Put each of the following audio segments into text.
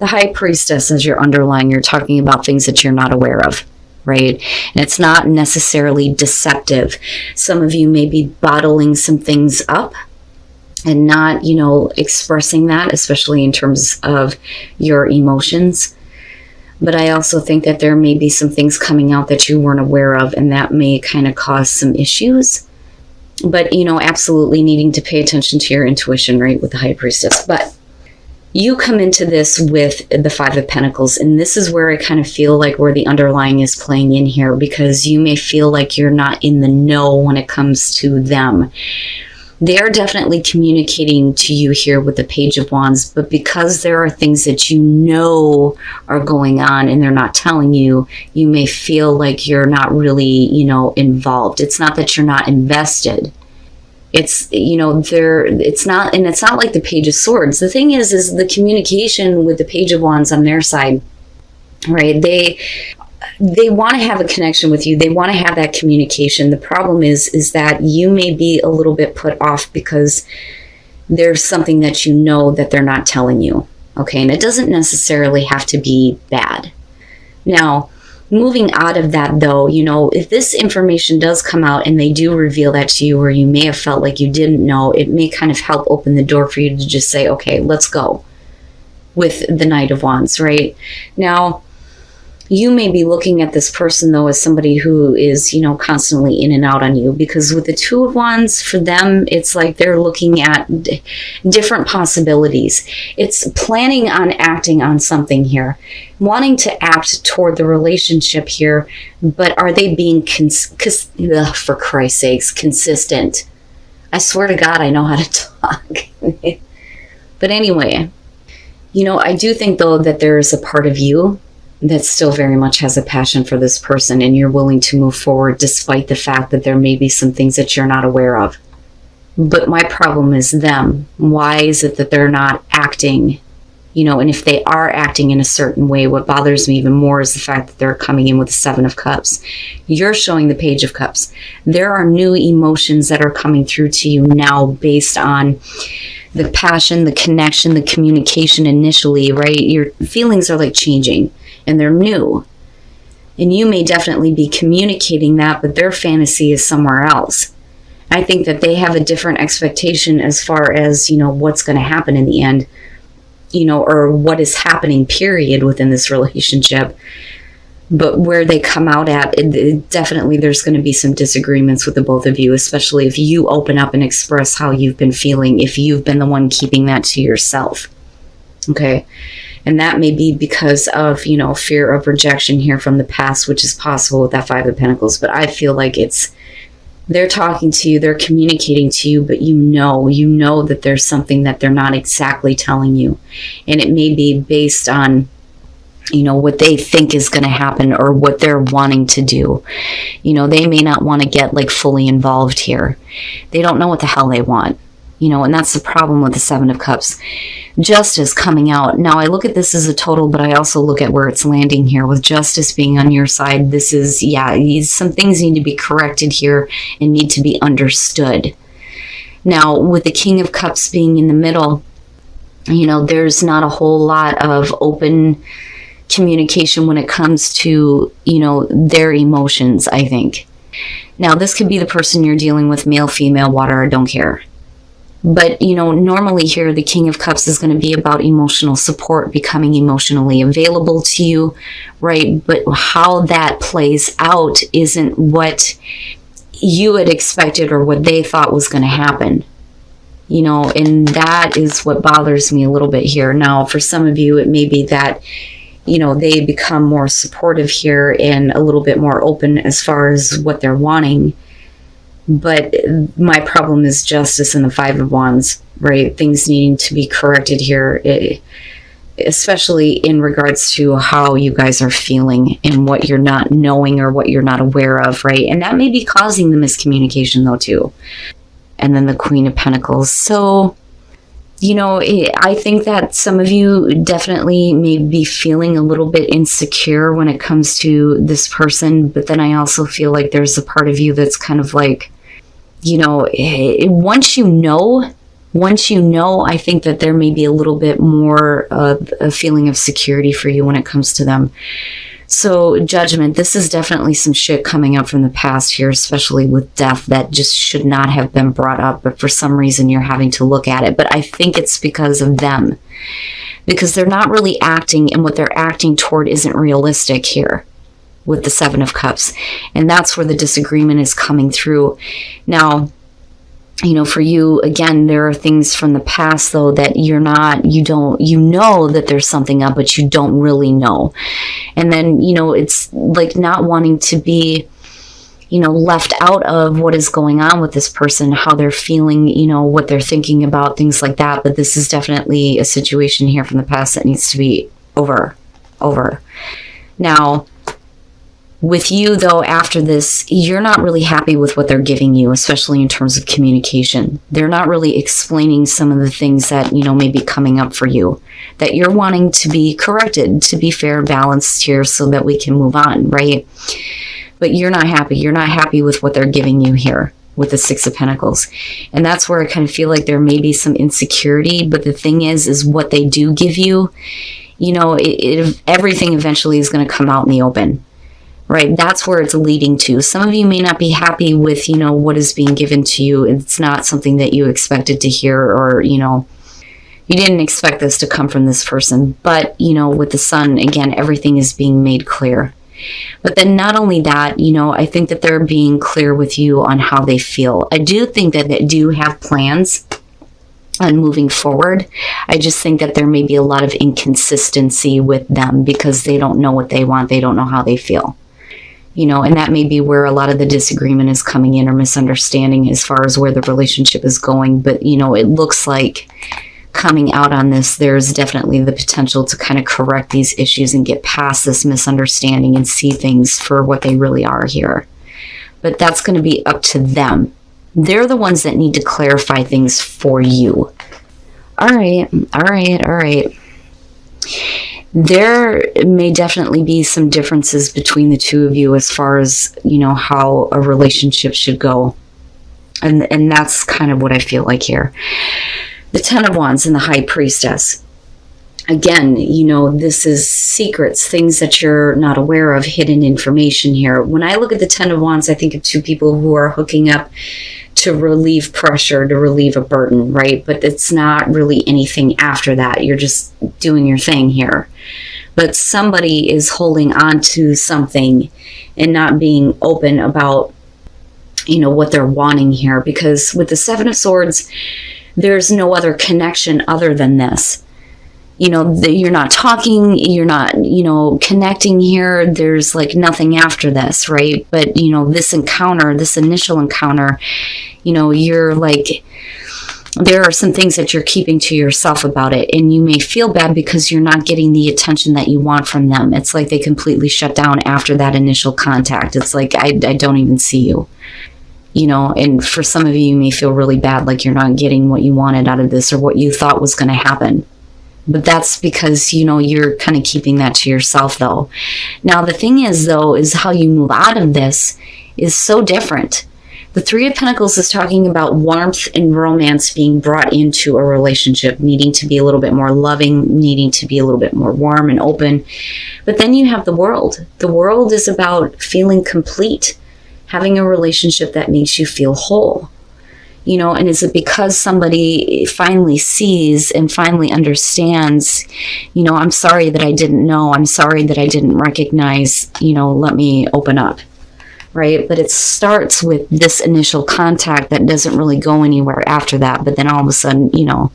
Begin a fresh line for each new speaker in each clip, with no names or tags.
The High Priestess as your underlying, you're talking about things that you're not aware of, right? And it's not necessarily deceptive. Some of you may be bottling some things up and not, expressing that, especially in terms of your emotions. But I also think that there may be some things coming out that you weren't aware of, and that may kind of cause some issues. But, absolutely needing to pay attention to your intuition, right, with the High Priestess. But you come into this with the Five of Pentacles, and this is where I kind of feel like where the underlying is playing in here, because you may feel like you're not in the know when it comes to them. They are definitely communicating to you here with the Page of Wands, but because there are things that you know are going on and they're not telling you, you may feel like you're not really, involved. It's not that you're not invested. It's, it's not, and it's not like the Page of Swords. The thing is the communication with the Page of Wands on their side, right? They want to have a connection with you. They want to have that communication. The problem is that you may be a little bit put off because there's something that you know that they're not telling you. Okay, and it doesn't necessarily have to be bad. Now, moving out of that though, if this information does come out and they do reveal that to you, or you may have felt like you didn't know, it may kind of help open the door for you to just say, okay, let's go with the Knight of Wands, right? Now, you may be looking at this person, though, as somebody who is, constantly in and out on you. Because with the Two of Wands, for them, it's like they're looking at different possibilities. It's planning on acting on something here. Wanting to act toward the relationship here. But are they being, for Christ's sakes, consistent? I swear to God, I know how to talk. But anyway, I do think, though, that there is a part of you that still very much has a passion for this person, and you're willing to move forward despite the fact that there may be some things that you're not aware of. But my problem is them. Why is it that they're not acting? And if they are acting in a certain way, what bothers me even more is the fact that they're coming in with the Seven of Cups. You're showing the Page of Cups. There are new emotions that are coming through to you now based on the passion, the connection, the communication initially, right? Your feelings are like changing. And they're new. And you may definitely be communicating that, but their fantasy is somewhere else. I think that they have a different expectation as far as, what's going to happen in the end, or what is happening, period, within this relationship. But where they come out at, definitely there's going to be some disagreements with the both of you, especially if you open up and express how you've been feeling, if you've been the one keeping that to yourself. Okay? And that may be because of, fear of rejection here from the past, which is possible with that Five of Pentacles. But I feel like they're talking to you, they're communicating to you, but you know that there's something that they're not exactly telling you. And it may be based on, what they think is going to happen or what they're wanting to do. They may not want to get like fully involved here. They don't know what the hell they want. And that's the problem with the Seven of Cups. Justice coming out. Now, I look at this as a total, but I also look at where it's landing here with justice being on your side. This is, some things need to be corrected here and need to be understood. Now, with the King of Cups being in the middle, there's not a whole lot of open communication when it comes to, their emotions, I think. Now, this could be the person you're dealing with, male, female, water, I don't care. But, normally here, the King of Cups is going to be about emotional support, becoming emotionally available to you, right? But how that plays out isn't what you had expected or what they thought was going to happen. And that is what bothers me a little bit here. Now, for some of you, it may be that, they become more supportive here and a little bit more open as far as what they're wanting. But my problem is justice and the Five of Wands, right? Things needing to be corrected here, especially in regards to how you guys are feeling and what you're not knowing or what you're not aware of, right? And that may be causing the miscommunication, though, too. And then the Queen of Pentacles. So, I think that some of you definitely may be feeling a little bit insecure when it comes to this person. But then I also feel like there's a part of you that's kind of like, once you know, Once you know, I think that there may be a little bit more of a feeling of security for you when it comes to them. So Judgment, this is definitely some shit coming up from the past here, especially with death, that just should not have been brought up, but for some reason you're having to look at it. But I think it's because of them, because they're not really acting, and what they're acting toward isn't realistic here with the Seven of Cups. And that's where the disagreement is coming through. Now, you know, for you, again, there are things from the past, though, that you know that there's something up, but you don't really know. And then, you know, it's like not wanting to be, you know, left out of what is going on with this person, how they're feeling, you know, what they're thinking about, things like that. But this is definitely a situation here from the past that needs to be over. Now, with you, though, after this, you're not really happy with what they're giving you, especially in terms of communication. They're not really explaining some of the things that, you know, may be coming up for you, that you're wanting to be corrected, to be fair, balanced here so that we can move on, right? But you're not happy. You're not happy with what they're giving you here with the Six of Pentacles. And that's where I kind of feel like there may be some insecurity. But the thing is what they do give you, you know, everything eventually is going to come out in the open. Right, that's where it's leading to. Some of you may not be happy with, you know, what is being given to you. It's not something that you expected to hear, or, you know, you didn't expect this to come from this person. But, you know, with the Sun, again, everything is being made clear. But then not only that, you know, I think that they're being clear with you on how they feel. I do think that they do have plans on moving forward. I just think that there may be a lot of inconsistency with them because they don't know what they want. They don't know how they feel. You know, and that may be where a lot of the disagreement is coming in, or misunderstanding as far as where the relationship is going. But, you know, it looks like coming out on this, there's definitely the potential to kind of correct these issues and get past this misunderstanding and see things for what they really are here. But that's going to be up to them. They're the ones that need to clarify things for you. All right. There may definitely be some differences between the two of you as far as, you know, how a relationship should go. And that's kind of what I feel like here. The Ten of Wands and the High Priestess. Again, you know, this is secrets, things that you're not aware of, hidden information here. When I look at the Ten of Wands, I think of two people who are hooking up to relieve pressure, to relieve a burden, right? But it's not really anything after that. You're just doing your thing here. But somebody is holding on to something and not being open about, you know, what they're wanting here. Because with the Seven of Swords, there's no other connection other than this. You know, you're not talking, you're not, you know, connecting here. There's like nothing after this, right? But, you know, this encounter, this initial encounter, you know, you're like, there are some things that you're keeping to yourself about it. And you may feel bad because you're not getting the attention that you want from them. It's like they completely shut down after that initial contact. It's like, I don't even see you. You know, and for some of you, you may feel really bad, like you're not getting what you wanted out of this or what you thought was going to happen. But that's because, you know, you're kind of keeping that to yourself, though. Now, the thing is, though, is how you move out of this is so different. The Three of Pentacles is talking about warmth and romance being brought into a relationship, needing to be a little bit more loving, needing to be a little bit more warm and open. But then you have the World. The World is about feeling complete, having a relationship that makes you feel whole. You know, and is it because somebody finally sees and finally understands, you know, I'm sorry that I didn't know, I'm sorry that I didn't recognize, you know, let me open up, right? But it starts with this initial contact that doesn't really go anywhere after that. But then all of a sudden, you know,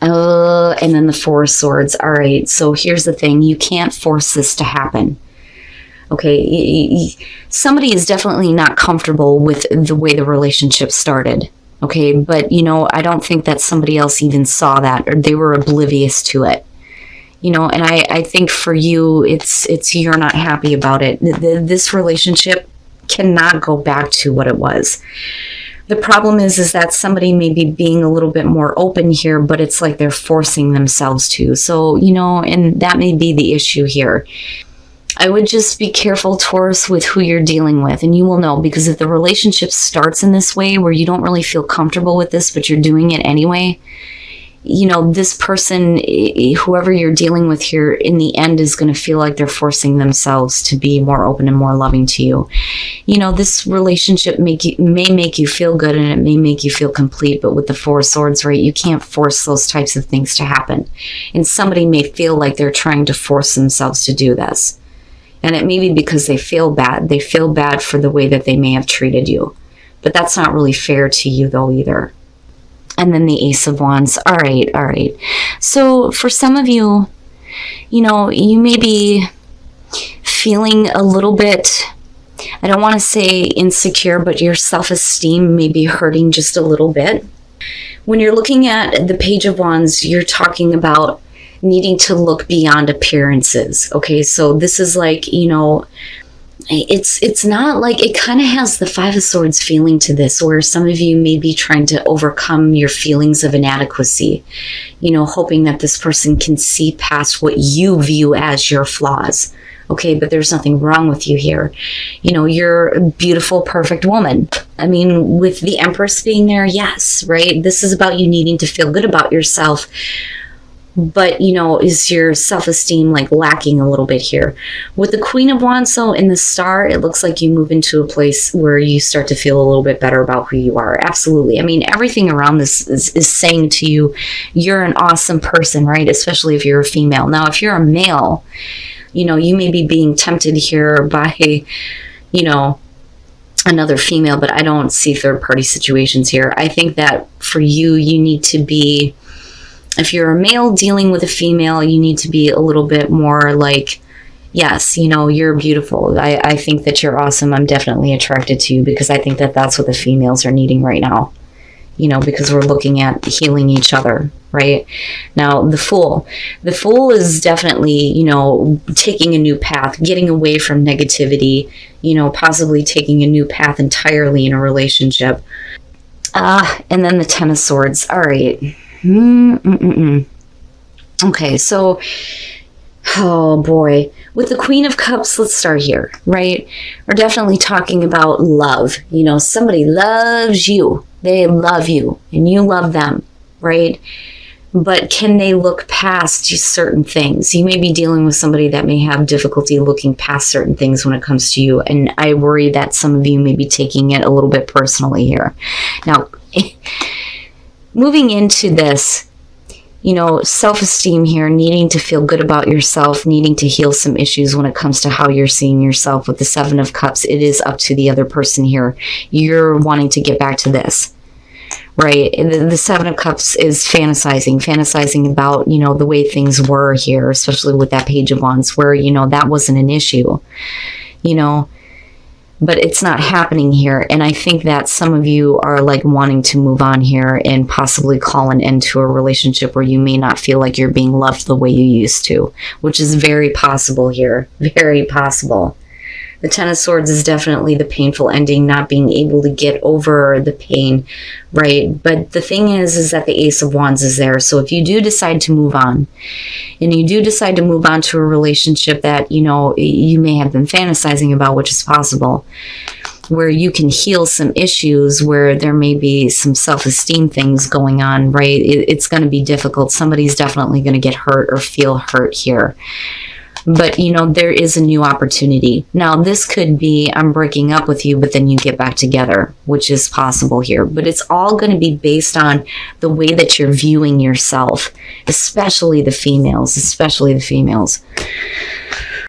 and then the Four of Swords. All right, so here's the thing. You can't force this to happen. Okay, somebody is definitely not comfortable with the way the relationship started. Okay, but, you know, I don't think that somebody else even saw that, or they were oblivious to it. You know, and I think for you, it's you're not happy about it. This relationship cannot go back to what it was. The problem is that somebody may be being a little bit more open here, but it's like they're forcing themselves to. So, you know, and that may be the issue here. I would just be careful, Taurus, with who you're dealing with. And you will know, because if the relationship starts in this way where you don't really feel comfortable with this, but you're doing it anyway, you know, this person, whoever you're dealing with here, in the end is going to feel like they're forcing themselves to be more open and more loving to you. You know, this relationship may make you feel good and it may make you feel complete, but with the Four of Swords, right, you can't force those types of things to happen. And somebody may feel like they're trying to force themselves to do this. And it may be because they feel bad. They feel bad for the way that they may have treated you. But that's not really fair to you, though, either. And then the Ace of Wands. All right. So for some of you, you know, you may be feeling a little bit, I don't want to say insecure, but your self-esteem may be hurting just a little bit. When you're looking at the Page of Wands, you're talking about needing to look beyond appearances. Okay, so this is like, you know, it's not like, it kind of has the Five of Swords feeling to this, where some of you may be trying to overcome your feelings of inadequacy, you know, hoping that this person can see past what you view as your flaws. Okay, but there's nothing wrong with you here. You know, you're a beautiful, perfect woman. I mean, with the Empress being there, yes, right? This is about you needing to feel good about yourself. But, you know, is your self-esteem like lacking a little bit here? With the Queen of Wands, though, in the Star, it looks like you move into a place where you start to feel a little bit better about who you are. Absolutely. I mean, everything around this is saying to you, you're an awesome person, right? Especially if you're a female. Now, if you're a male, you know, you may be being tempted here by, you know, another female, but I don't see third-party situations here. I think that for you, you need to be, if you're a male dealing with a female, you need to be a little bit more like, yes, you know, you're beautiful. I think that you're awesome. I'm definitely attracted to you, because I think that that's what the females are needing right now. You know, because we're looking at healing each other, right? Now, the Fool. The Fool is definitely, you know, taking a new path, getting away from negativity, you know, possibly taking a new path entirely in a relationship. And then the Ten of Swords. All right. Okay, so, oh boy. With the Queen of Cups, let's start here, right? We're definitely talking about love. You know, somebody loves you. They love you, and you love them, right? But can they look past certain things? You may be dealing with somebody that may have difficulty looking past certain things when it comes to you, and I worry that some of you may be taking it a little bit personally here. Now, moving into this, you know, self-esteem here, needing to feel good about yourself, needing to heal some issues when it comes to how you're seeing yourself. With the Seven of Cups, it is up to the other person here. You're wanting to get back to this, right? The Seven of Cups is fantasizing about, you know, the way things were here, especially with that Page of Wands, where, you know, that wasn't an issue, you know. But it's not happening here. And I think that some of you are like wanting to move on here and possibly call an end to a relationship where you may not feel like you're being loved the way you used to, which is very possible here. Very possible. The Ten of Swords is definitely the painful ending, not being able to get over the pain, right? But the thing is that the Ace of Wands is there. So if you do decide to move on, and you do decide to move on to a relationship that, you know, you may have been fantasizing about, which is possible, where you can heal some issues, where there may be some self-esteem things going on, right? It's going to be difficult. Somebody's definitely going to get hurt or feel hurt here. But, you know, there is a new opportunity. Now, this could be, I'm breaking up with you, but then you get back together, which is possible here. But it's all going to be based on the way that you're viewing yourself, especially the females,